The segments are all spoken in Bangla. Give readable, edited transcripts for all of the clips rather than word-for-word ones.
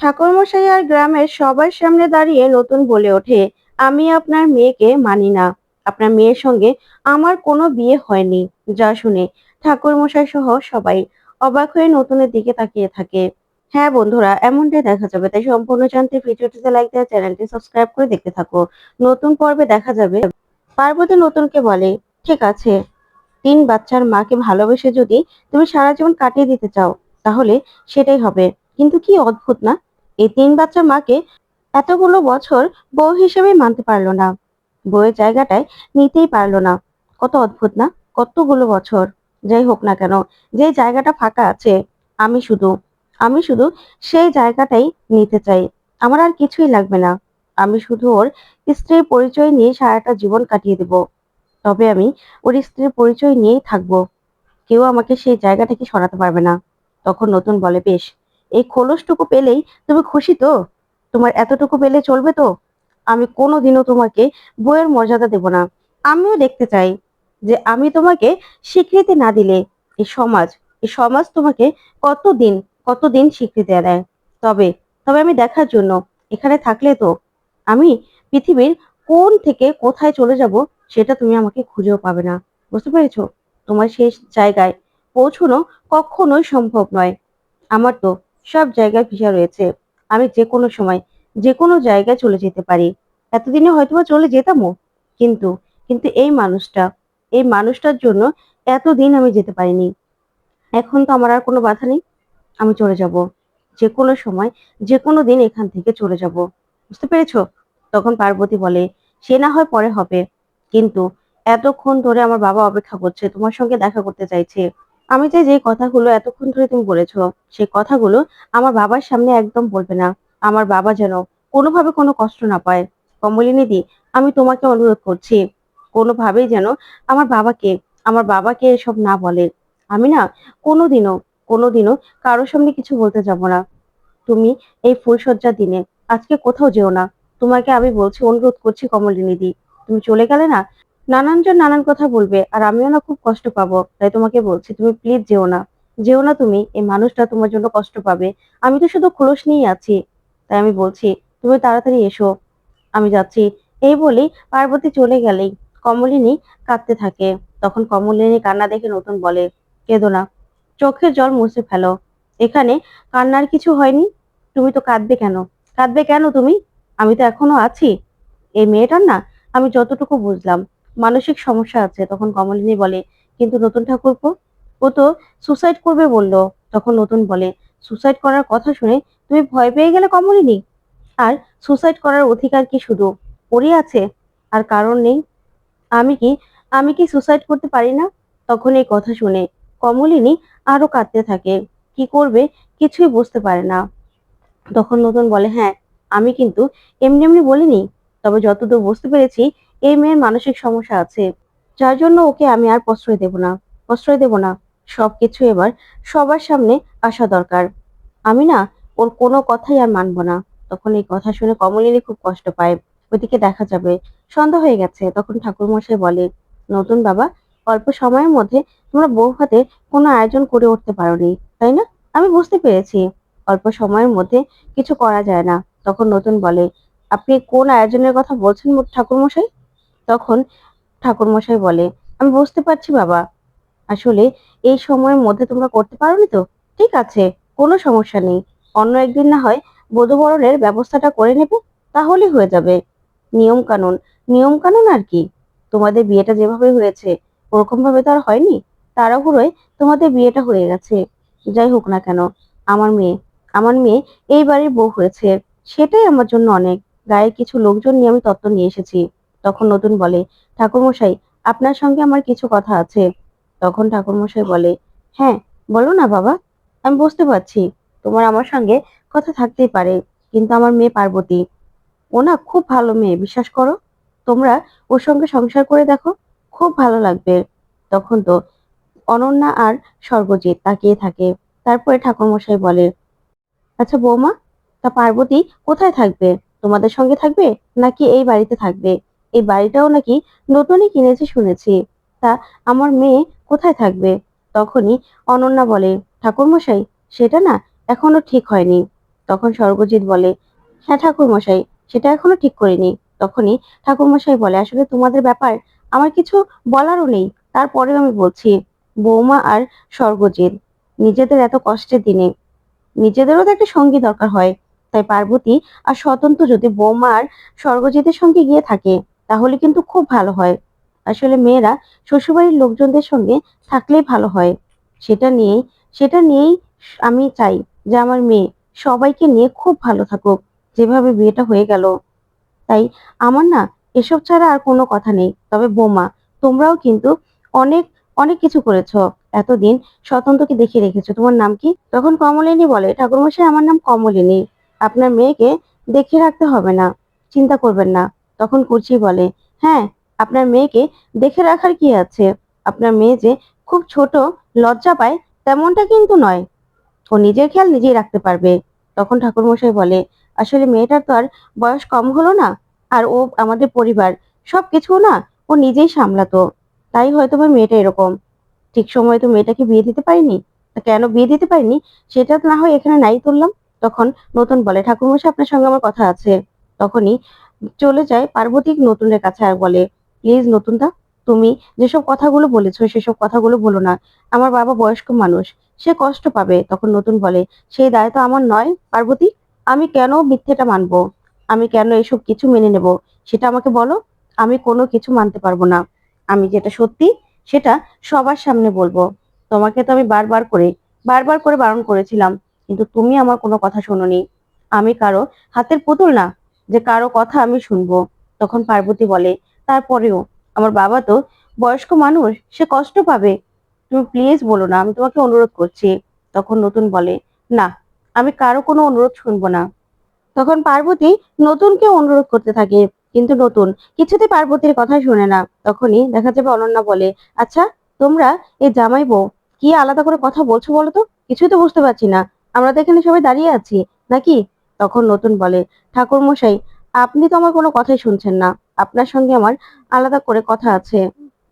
ঠাকুরমশাই আর গ্রামের সবার সামনে দাঁড়িয়ে নতুন বলে ওঠে, আমি আপনার মেয়েকে মানি না। আপনার মেয়ের সঙ্গে আমার কোনো বিয়ে হয়নি। যা শুনে ঠাকুরমশাই সহ সবাই অবাক হয়ে নতুনের দিকে তাকিয়ে থাকে। হ্যাঁ বন্ধুরা, এমনটাই দেখা যাবে। তাই সম্পূর্ণ জানতে ভিডিওটিতে লাইক দেওয়া, চ্যানেলটি সাবস্ক্রাইব করে দেখতে থাকো। নতুন পর্বে দেখা যাবে পার্বতী নতুনকে বলে, ঠিক আছে, ৩ বাচ্চার মাকে ভালোবেসে যদি তুমি সারা জীবন কাটিয়ে দিতে চাও, তাহলে সেটাই হবে। কিন্তু কি অদ্ভুত না, এই ৩ বাচ্চার মাকে এতগুলো বছর বউ হিসেবে মানতে পারলো না, বউয়ের জায়গাটায় নিতেই পারলো না। কত অদ্ভুত না, কতগুলো বছর। যাই হোক না কেন, যে জায়গাটা ফাঁকা আছে, আমি শুধু আমি শুধু সেই জায়গাটাই নিতে চাই। আমার আর কিছুই লাগবে না। আমি শুধু ওর স্ত্রীর পরিচয় নিয়ে সারাটা জীবন কাটিয়ে দেব। তবে আমি ওর স্ত্রীর পরিচয় নিয়েই থাকবো। কেউ আমাকে সেই জায়গা থেকে সরাতে পারবে না। তখন নতুন বলে, বেশ, এই খোলসটুকু পেলেই তুমি খুশি তো? তোমার এতটুকু পেলে চলবে তো? আমি কোনোদিনও তোমাকে বইয়ের মর্যাদা দেব না। আমিও দেখতে চাই যে আমি তোমাকে স্বীকৃতি না দিলে এই সমাজ এই সমাজ তোমাকে কতদিন কতদিন স্বীকৃতি দেয়। তবে তবে আমি দেখার জন্য এখানে থাকলে তো আমি পৃথিবীর কোন থেকে কোথায় চলে যাব সেটা তুমি আমাকে খুঁজেও পাবে না। বুঝতে পেরেছো? তোমার সেই জায়গায় পৌঁছানো কখনোই সম্ভব নয়। আমার তো সব জায়গায় ভিসা রয়েছে। আমি যে কোনো সময় যে কোনো জায়গায় চলে যেতে পারি। এতদিনে হয়তোবা চলে যেতামও, কিন্তু কিন্তু এই মানুষটার জন্য এতদিন আমি যেতে পারিনি। এখন তো আমার আর কোনো বাধা নেই। আমি চলে যাব। যে কোনো সময় যে কোনো দিন এখান থেকে চলে যাব। বুঝতে পেরেছো? তখন পার্বতী বলে, সে না হয় পরে হবে, কিন্তু এতক্ষণ ধরে আমার বাবা অপেক্ষা করছে, তোমার সঙ্গে দেখা করতে চাইছে। আমি চাই যে কথাগুলো এতক্ষণ ধরে তুমি বলেছো, সেই কথাগুলো আমার বাবার সামনে একদম বলবে না। আমার বাবা যেন কোনোভাবে কোনো কষ্ট না পায়। কমলিনী দি, আমি তোমাকে অনুরোধ করছি, কোনোভাবেই যেন আমার বাবাকে আমার বাবাকে এসব না বলে। আমি না কোনোদিনও কোনোদিনও কারোর সামনে কিছু বলতে যাব না। তুমি এই ফুলশয্যার দিনে আজকে কোথাও যেও না। তোমাকে আমি বলছি, অনুরোধ করছি কমলিনী দি, তুমি চলে গেলে না নানানজন নানান কথা বলবে, আর আমিও না খুব কষ্ট পাবো। তাই তোমাকে বলছি, তুমি প্লিজ যেও না। যেও না তুমি, এই মানুষটা তোমার জন্য কষ্ট পাবে। আমি তো শুধু খোলস নিয়েই আছি। তাই আমি বলছি, তুমি তাড়াতাড়ি এসো। আমি যাচ্ছি। এই বলেই পার্বতী চলে গেলেই কমলিনী কাঁদতে থাকে। তখন কমলিনী কান্না দেখে নতুন বলে, কেঁদো না, চোখের জল মুছে ফেলো। এখানে কান্নার কিছু হয়নি। তুমি তো কাঁদবে কেন? কাঁদবে কেন তুমি? আমি তো এখনো আছি। এই মেয়েটার না, আমি যতটুকু বুঝলাম, মানসিক সমস্যা আছে। তখন কমলিনী বলে, কিন্তু নতুন ঠাকুরপো, ও তো সুসাইড করবে বললো। তখন নতুন বলে, সুসাইড করার কথা শুনে তুমি ভয় পেয়ে গেলে কমলিনী? আর সুসাইড করার অধিকার কি শুধু ওরই আছে, আর কারণ নেই? আমি কি আমি কি সুসাইড করতে পারি না? তখন এই কথা শুনে কমলিনী আরো কাঁদতে থাকে। কি করবে কিছুই বুঝতে পারে না। তখন নতুন বলে, হ্যাঁ, আমি কিন্তু এমনি এমনি বলিনি। তবে যতদূর বুঝতে পেরেছি, এই মেয়ের মানসিক সমস্যা আছে, যার জন্য ওকে আমি আর প্রশ্রয় দেব না। সবকিছু এবার সবার সামনে আসা দরকার। আমি না ওর কোনো কথাই আর মানবো না। তখন এই কথা শুনে কমলিনী খুব কষ্ট পায়। ওইদিকে দেখা যাবে সন্ধ্যা হয়ে গেছে। তখন ঠাকুরমশাই বলে, নতুন বাবা, অল্প সময়ের মধ্যে তোমরা বউ ভাতে কোনো আয়োজন করে উঠতে পারোনি, তাই না? আমি বুঝতে পেরেছি অল্প সময়ের মধ্যে কিছু করা যায় না। তখন নতুন বলে, আপনি কোন আয়োজনের কথা বলছেন ঠাকুরমশাই? তখন ঠাকুরমশাই বলে, আমি বুঝতে পারছি বাবা, আসলে এই সময়ের মধ্যে তোমরা করতে পারোনি তো। ঠিক আছে, কোনো সমস্যা নেই। অন্য একদিন না হয় বধূবরণের ব্যবস্থাটা করে নেবে, তাহলেই হয়ে যাবে। নিয়ম কানুন নিয়ম কানুন আর কি। তোমাদের বিয়েটা যেভাবে হয়েছে ওরকম ভাবে তো আর হয়নি। তাড়াহুড়োয় তোমাদের বিয়েটা হয়ে গেছে। যাই হোক না কেন, আমার মেয়ে আমার মেয়ে এই বাড়ির বউ হয়েছে, সেটাই আমার জন্য অনেক। গায়ের কিছু লোকজন নিয়ে আমি তত্ত্ব নিয়ে এসেছি। তখন নতুন বলে, ঠাকুরমশাই, আপনার সঙ্গে আমার কিছু কথা আছে। তখন ঠাকুরমশাই বলে, হ্যাঁ, বলো না বাবা। আমি বুঝতে পারছি তোমার আমার সঙ্গে কথা থাকতেই পারে, কিন্তু আমার মেয়ে পার্বতী, ও না খুব ভালো মেয়ে, বিশ্বাস করো। তোমরা ওর সঙ্গে সংসার করে দেখো, খুব ভালো লাগবে। তখন তো অনন্যা আর স্বর্গজিৎ তাকিয়ে থাকে। তারপরে ঠাকুরমশাই বলে, আচ্ছা বৌমা, তা পার্বতী কোথায় থাকবে? তোমাদের সঙ্গে থাকবে নাকি এই বাড়িতে থাকবে? এই বাড়িটাও নাকি নতুনই কিনেছে শুনেছি। তা আমার মেয়ে কোথায় থাকবে? তখনই অনন্যা বলে, ঠাকুরমশাই, সেটা না এখনো ঠিক হয়নি। তখন স্বর্গজিৎ বলে, হ্যাঁ ঠাকুরমশাই, সেটা এখনো ঠিক করিনি। তখনই ঠাকুরমশাই বলে, আসলে তোমাদের ব্যাপার আমার কিছু বলারও নেই, তারপরেও আমি বলছি। বৌমা আর স্বর্গজিৎ নিজেদের এত কষ্টের দিনে নিজেদেরও তো একটা সঙ্গী দরকার হয়। তাই পার্বতী আর স্বতন্ত্র যদি বৌমা আর স্বর্গজিতের সঙ্গে গিয়ে থাকে তাহলে কিন্তু খুব ভালো হয়। আসলে মেয়েরা শ্বশুরবাড়ির লোকজনদের সঙ্গে থাকলেই ভালো হয়। সেটা নিয়েই সেটা নিয়েই আমি চাই যে আমার মেয়ে সবাইকে নিয়ে খুব ভালো থাকুক, যেভাবে বিয়েটা হয়ে গেল। তাই আমার না এসব ছাড়া আর কোনো কথা নেই। তবে বৌমা, তোমরাও কিন্তু অনেক অনেক কিছু করেছো এতদিন, স্বতন্ত্রকে দেখিয়ে রেখেছো। তোমার নাম কি? তখন কমলিনী বলে, ঠাকুরমশাই আমার নাম কমলিনী, আপনার মেয়েকে দেখে রাখতে হবে না, চিন্তা করবেন না। তখন কুর্চি বলে, হ্যাঁ, আপনার মেয়েকে দেখে রাখার কি আছে? আপনার মেয়ে যে খুব ছোট, লজ্জা পায় তেমনটা কিন্তু নয়, ও নিজের খেয়াল নিজেই রাখতে পারবে। তখন ঠাকুরমশাই বলে, আসলে মেয়েটার তো আর বয়স কম হলো না, আর ও আমাদের পরিবার সবকিছু না ও নিজেই সামলাতো, তাই হয়তো বা মেয়েটা এরকম। ঠিক সময়ে তো মেয়েটাকে বিয়ে দিতে পারিনি। তা কেন বিয়ে দিতে পারিনি সেটা তো না হয় এখানে নাই তুললাম। তখন নতুন বলে, ঠাকুরমশাই আপনার সঙ্গে আমার কথা আছে। তখনই চলে যায় পার্বতী নতুনের কাছে আর বলে, প্লিজ নতুনদা, তুমি যেসব কথাগুলো বলেছো সেসব কথাগুলো বলো না। আমার বাবা বয়স্ক মানুষ, সে কষ্ট পাবে। তখন নতুন বলে, সেই দায় তো আমার নয় পার্বতী, আমি কেন মিথ্যেটা মানবো? আমি কেন এসব কিছু মেনে নেব? সেটা আমাকে বলো। আমি কোনো কিছু মানতে পারবো না। আমি যেটা সত্যি সেটা সবার সামনে বলবো। তোমাকে তো আমি বারবার করে বারণ করেছিলাম, কিন্তু তুমি আমার কোনো কথা শোনোনি। আমি কারো হাতের পুতুল না যে কারো কথা আমি শুনবো। তখন পার্বতী বলে, তারপরেও আমার বাবা তো বয়স্ক মানুষ, সে কষ্ট পাবে। তুমি প্লিজ বলো না, আমি তোমাকে অনুরোধ করছি। তখন নতুন বলে, না, আমি কারো কোনো অনুরোধ শুনবো না। তখন পার্বতী নতুনকে অনুরোধ করতে থাকে, কিন্তু নতুন কিছুতে পার্বতীর কথা শুনে না। তখনই দেখা যাবে অনন্যা বলে, আচ্ছা, তোমরা এই জামাই বউ কি আলাদা করে কথা বলছো বলো তো? কিছুই তো বুঝতে পারছি না। আমরা তো এখানে সবাই দাঁড়িয়ে আছি নাকি? তখন নতুন বলে, ঠাকুর মশাই, আপনি তো আমার কোনো কথাই শুনছেন না, আপনার সঙ্গে আমার আলাদা করে কথা আছে।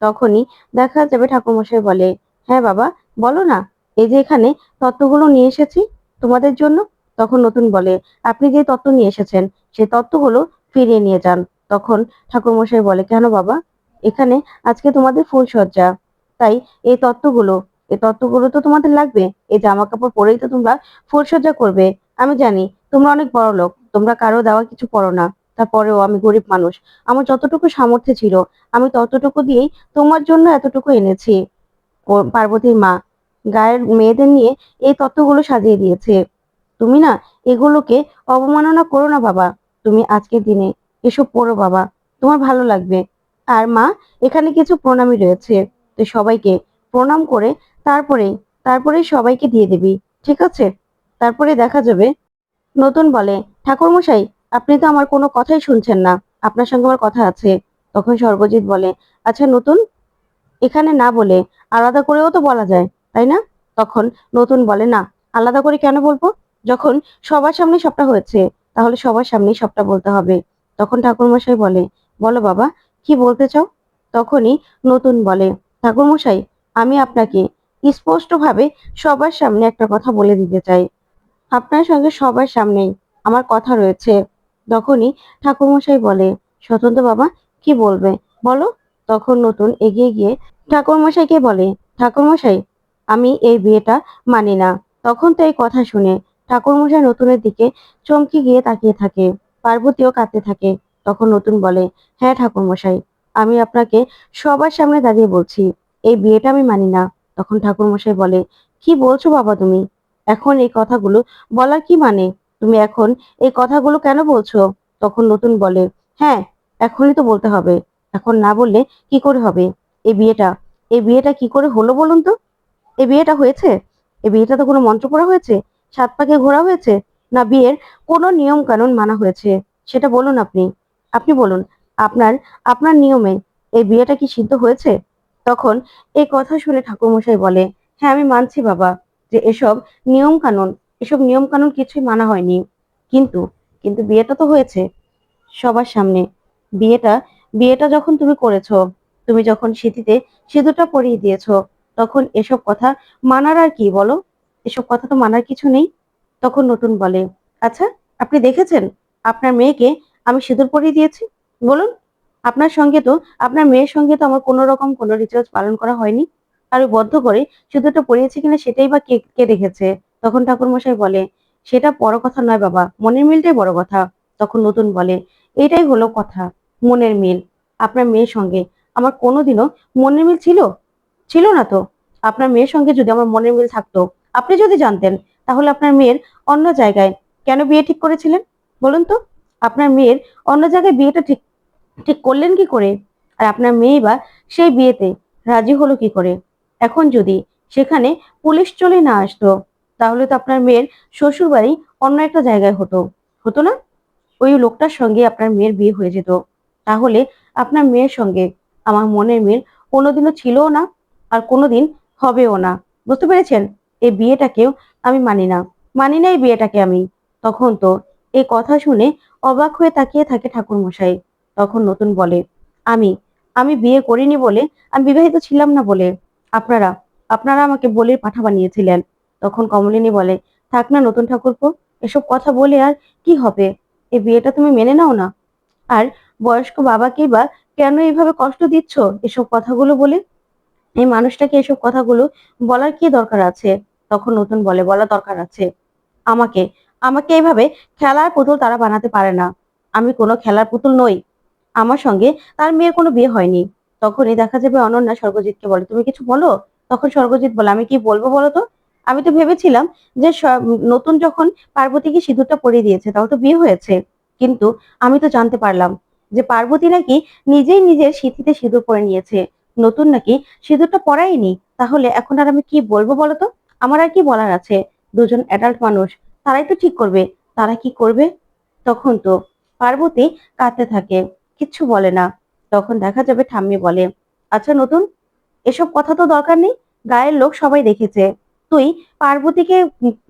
তখনই দেখা যাবে ঠাকুর মশাই বলে, হ্যাঁ বাবা, বলো না। এই যে এখানে তত্ত্বগুলো নিয়ে এসেছি তোমাদের জন্য। তখন নতুন বলে, আপনি যে তত্ত্ব নিয়ে এসেছেন সেই তত্ত্বগুলো ফিরিয়ে নিয়ে যান। তখন ঠাকুরমশাই বলে, কেন বাবা? এখানে আজকে তোমাদের ফুলসজ্জা, তাই এই তত্ত্বগুলো এই তত্ত্বগুলো তো তোমাদের লাগবে। এই জামা কাপড় পরেই তো তোমরা ফুলসজ্জা করবে। আমি জানি তোমরা অনেক বড় লোক, তোমরা কারো দেওয়া কিছু পড়ো না। তারপরেও আমি গরিব মানুষ, আমার যতটুকু সামর্থ্য ছিল আমি ততটুকু দিয়েই তোমার জন্য এতটুকু এনেছি। ও পার্বতীর মা গায়ের মেয়েদের নিয়ে এই তত্ত্বগুলো সাজিয়ে দিয়েছে। তুমি না এগুলোকে অবমাননা করো না বাবা। তুমি আজকের দিনে এসব পড়ো বাবা, তোমার ভালো লাগবে। আর মা, এখানে কিছু প্রণামী রয়েছে, তো সবাইকে প্রণাম করে তারপরে তারপরে সবাইকে দিয়ে দিবি, ঠিক আছে? তারপরে দেখা যাবে নতুন বলে, ঠাকুরমশাই, আপনি তো আমার কোনো কথাই শুনছেন না, আপনার সঙ্গে আমার কথা আছে। তখন স্বর্গজিৎ বলে, আচ্ছা নতুন, এখানে না বলে আলাদা করেও তো বলা যায়, তাই না? তখন নতুন বলে, না, আলাদা করে কেন বলবো? যখন সবার সামনে সবটা হয়েছে তাহলে সবার সামনেই সবটা বলতে হবে। তখন ঠাকুরমশাই বলে, বলো বাবা, কি বলতে চাও? তখনই নতুন বলে, ঠাকুরমশাই, আমি আপনাকে স্পষ্টভাবে সবার সামনে একটা কথা বলে দিতে চাই। আপনার সঙ্গে সবার সামনেই আমার কথা রয়েছে। তখনই ঠাকুরমশাই বলে, স্বতন্ত্র বাবা, কি বলবে বলো? তখন নতুন এগিয়ে গিয়ে ঠাকুরমশাইকে বলে, ঠাকুরমশাই, আমি এই বিয়েটা মানি না। তখন তো এই কথা শুনে ঠাকুরমশাই নতুনের দিকে চমকে গিয়ে তাকিয়ে থাকে। পার্বতীও কাঁদতে থাকে। তখন নতুন বলে, হ্যাঁ ঠাকুরমশাই, আমি আপনাকে সবার সামনে দাঁড়িয়ে বলছি, এই বিয়েটা আমি মানি না। তখন ঠাকুরমশাই বলে, কি বলছো বাবা তুমি? এখন এই কথাগুলো বলার কি মানে? তুমি এখন এই কথাগুলো কেন বলছো? তখন নতুন বলে, হ্যাঁ, এখনই তো বলতে হবে। এখন না বললে কি করে হবে? এই বিয়েটা এই বিয়েটা কি করে হলো বলুন তো? এই বিয়েটা হয়েছে? এই বিয়েটা তো কোনো মন্ত্র পড়া হয়েছে, সাত পাকে ঘোরা হয়েছে, না বিয়ের কোনো নিয়ম কানুন মানা হয়েছে? সেটা বলুন আপনি। আপনি বলুন, আপনার আপনার নিয়মে এই বিয়েটা কি সিদ্ধ হয়েছে? তখন এই কথা শুনে ঠাকুরমশাই বলে, হ্যাঁ, আমি মানছি বাবা যে এসব নিয়ম কানুন কিছুই মানা হয়নি, কিন্তু কিন্তু বিয়েটা তো হয়েছে সবার সামনে। বিয়েটা বিয়েটা যখন তুমি করেছো, তুমি যখন সিঁথিতে সিঁদুরটা পরিয়ে দিয়েছো, তখন এসব কথা মানার আর কি বলো? এসব কথা তো মানার কিছু নেই। তখন নতুন বলে, আচ্ছা, আপনি দেখেছেন আপনার মেয়েকে আমি সিঁদুর পরিয়ে দিয়েছি? বলুন। আপনার সঙ্গে তো আপনার মেয়ের সঙ্গে তো আমার কোনো রকম কোনো রিচুয়ালস পালন করা হয়নি। আর ওই বদ্ধ করে সিঁদুরটা পরিয়েছি কিনা সেটাই বা কে দেখেছে? তখন ঠাকুরমশাই বলে, "সেটা বড় কথা নয় বাবা, মনের মিলটাই বড় কথা।" তখন নতুন বলে, "এটাই হলো কথা, মনের মিল। আপনার মেয়ের সঙ্গে আমার কোনোদিনও মনের মিল ছিল? ছিল না তো। আপনার মেয়ের সঙ্গে যদি আমার মনের মিল থাকতো, আপনি যদি জানতেন, তাহলে আপনার মেয়ের অন্য জায়গায় কেন বিয়ে ঠিক করেছিলেন? বলুন তো? আপনার মেয়ের অন্য জায়গায় বিয়েটা ঠিক ঠিক করলেন কি করে? আর আপনার মেয়েই বা সেই বিয়েতে রাজি হলো কি করে? এখন যদি সেখানে পুলিশ চলে না আসতো, তাহলে তো আপনার মেয়ের শ্বশুরবাড়ি অন্য একটা জায়গায় হতো। হতো না? ওই লোকটার সঙ্গে আপনার মেয়ের বিয়ে হয়ে যেত। তাহলে আপনার মেয়ের সঙ্গে আমার মনের মিল কোনোদিনও ছিলও না, আর কোনোদিন হবেও না। বুঝতে পেরেছেন? এই বিয়েটাকেও আমি মানি না। মানি না এই বিয়েটাকে আমি। তখন তো এই কথা শুনে অবাক হয়ে তাকিয়ে থাকে ঠাকুরমশাই। তখন নতুন বলে, "আমি, আমি বিয়ে করিনি বলে, আমি বিবাহিত ছিলাম না বলে আপনারা, আপনারা আমাকে বলির পাঁঠা বানিয়েছিলেন।" তখন কমলিনী বলে, "থাক না নতুন ঠাকুরপো, এসব কথা বলে আর কি হবে? এই বিয়েটা তুমি মেনে নাও না। আর বয়স্ক বাবাকেই বা কেন এইভাবে কষ্ট দিচ্ছ এসব কথাগুলো বলে? এই মানুষটাকে এসব কথাগুলো বলার কি দরকার আছে?" তখন নতুন বলে, "বলা দরকার আছে। আমাকে, আমাকে এভাবে খেলার পুতুল তারা বানাতে পারে না। আমি কোনো খেলার পুতুল নই। আমার সঙ্গে তার মেয়ের কোনো বিয়ে হয়নি।" তখনই দেখা যাবে অনন্যা স্বর্গজিৎকে বলে, "তুমি কিছু বলো?" তখন স্বর্গজিৎ বলে, "আমি কি বলবো বলো তো? আমি তো ভেবেছিলাম যে নতুন যখন পার্বতীকে সিঁদুরটা পরিয়ে দিয়েছে তাহলে তো বিয়ে হয়েছে। কিন্তু আমি তো জানতে পারলাম যে পার্বতী নাকি নিজেই নিজের সিঁথিতে সিঁদুর পরে নিয়েছে। নতুন নাকি সিঁদুরটা পরায়নি। তাহলে এখন আর আমি কি বলবো বলো তো? আমার আর কি বলার আছে? দুজন অ্যাডাল্ট মানুষ, তারাই তো ঠিক করবে। তারা কি করবে?" তখন তো পার্বতী কাঁদতে থাকে। কিচ্ছু বলে না। তখন দেখা যাবে ঠাম্মি বলে, "আচ্ছা নতুন, এসব কথা তো দরকার নেই। গায়ের লোক সবাই দেখেছে। তুই পার্বতীকে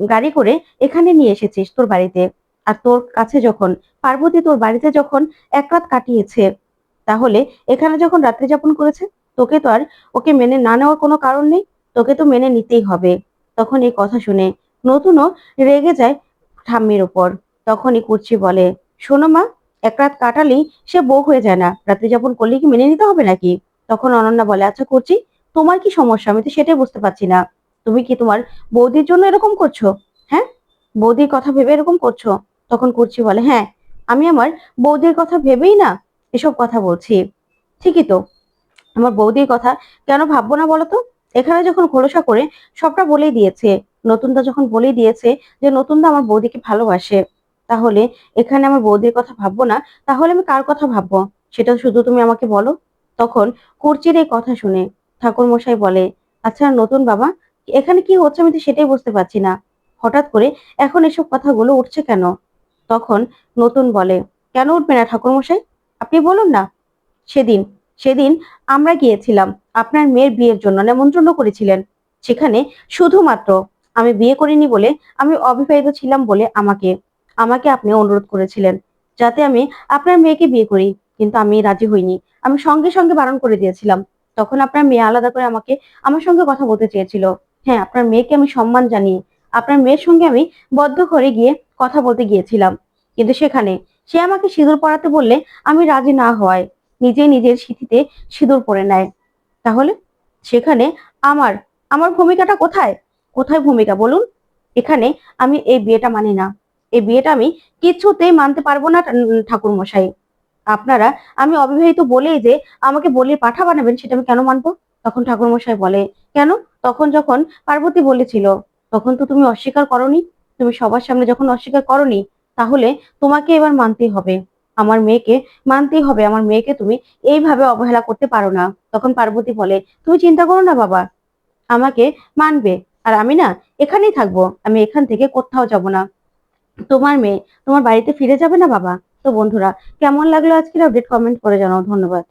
গাড়ি করে এখানে নিয়ে এসেছিস তোর বাড়িতে। আর তোর কাছে যখন পার্বতী তোর বাড়িতে যখন এক রাত কাটিয়েছে, তাহলে এখানে যখন রাত্রি যাপন করেছে, তোকে তো আর ওকে মেনে না নেওয়ার কোনো কারণ নেই। তোকে তো মেনে নিতেই হবে।" তখন এই কথা শুনে নতুনও রেগে যায় ঠাম্মির উপর। তখনই কুর্চি বলে, "শোনো মা, এক রাত কাটালেই সে বউ হয়ে যায় না। রাত্রি যাপন করলে কি মেনে নিতে হবে নাকি?" তখন অনন্যা বলে, "আচ্ছা কুর্চি, তোমার কি সমস্যা? আমি তো সেটাই বুঝতে পারছি না। তুমি কি তোমার বৌদির জন্য এরকম করছো? হ্যাঁ? বৌদির কথা ভেবে এরকম করছো?" তখন কুর্চি বলে, "হ্যাঁ, আমি আমার বৌদির কথা ভেবেই না এসব কথা বলছি। ঠিকই তো। আমার বৌদির কথা কেন ভাববো না বলতো? এখানে যখন খোলসা করে সবটা বলেই দিয়েছে, নতুনদা যখন বলেই দিয়েছে যে নতুনদা আমার বৌদিকে ভালোবাসে, তাহলে এখানে আমার বৌদির কথা ভাববো না, তাহলে আমি কার কথা ভাববো? সেটা শুধু তুমি আমাকে বলো।" তখন কুর্চির এই কথা শুনে ঠাকুরমশাই বলে, "আচ্ছা নতুন বাবা, এখানে কি হচ্ছে আমি তো সেটাই বুঝতে পারছি না। হঠাৎ করে এখন এসব কথাগুলো উঠছে কেন?" তখন নতুন বলে, "কেন উঠবে না ঠাকুরমশাই? আপনি বলুন না। সেদিন সেদিন আমরা গিয়েছিলাম আপনার মেয়ের বিয়ের জন্য, নেমন্ত্রণ করেছিলেন। সেখানে শুধুমাত্র আমি বিয়ে করিনি বলে, আমি অবিবাহিত ছিলাম বলে আমাকে আমাকে আপনি অনুরোধ করেছিলেন যাতে আমি আপনার মেয়েকে বিয়ে করি। কিন্তু আমি রাজি হইনি। আমি সঙ্গে সঙ্গে বারণ করে দিয়েছিলাম। তখন আপনার মেয়ে আলাদা করে আমার সঙ্গে কথা বলতে চেয়েছিল। হ্যাঁ, আপনার মেয়েকে আমি সম্মান জানিয়ে আপনার মেয়ের সঙ্গে আমি বদ্ধ ঘরে গিয়ে কথা বলতে গিয়েছিলাম। কিন্তু সেখানে সে আমাকে সিঁদুর পরাতে বললে আমি রাজি না হওয়ায় নিজে নিজের সিঁথিতে সিঁদুর পরে নেয়। তাহলে সেখানে আমার আমার ভূমিকাটা কোথায়? কোথায় ভূমিকা বলুন? এখানে আমি এই বিয়েটা মানি না। এই বিয়েটা আমি কিছুতেই মানতে পারবো না ঠাকুরমশাই। আপনারা আমি অবিবাহিত বলেই যে আমাকে বলির পাঁঠা বানাবেন সেটা আমি কেন মানবো? তখন ঠাকুরমশাই বলে, "কেন? তখন যখন পার্বতী বলেছিল, তখন তো তুমি অস্বীকার করোনি। তুমি সবার সামনে যখন অস্বীকার করোনি, তাহলে তোমাকে এবার মানতেই হবে। আমার মেয়েকে মানতেই হবে। আমার মেয়েকে তুমি এইভাবে অবহেলা করতে পারো না।" তখন পার্বতী বলে, "তুমি চিন্তা করো না বাবা, আমাকে মানবে। আর আমি না এখানেই থাকবো। আমি এখান থেকে কোত্থাও যাব না। তোমার মেয়ে তোমার বাড়িতে ফিরে যাবে না বাবা।" তো বন্ধুরা, কেমন লাগলো আজকের আপডেট? কমেন্ট করে জানাও। ধন্যবাদ।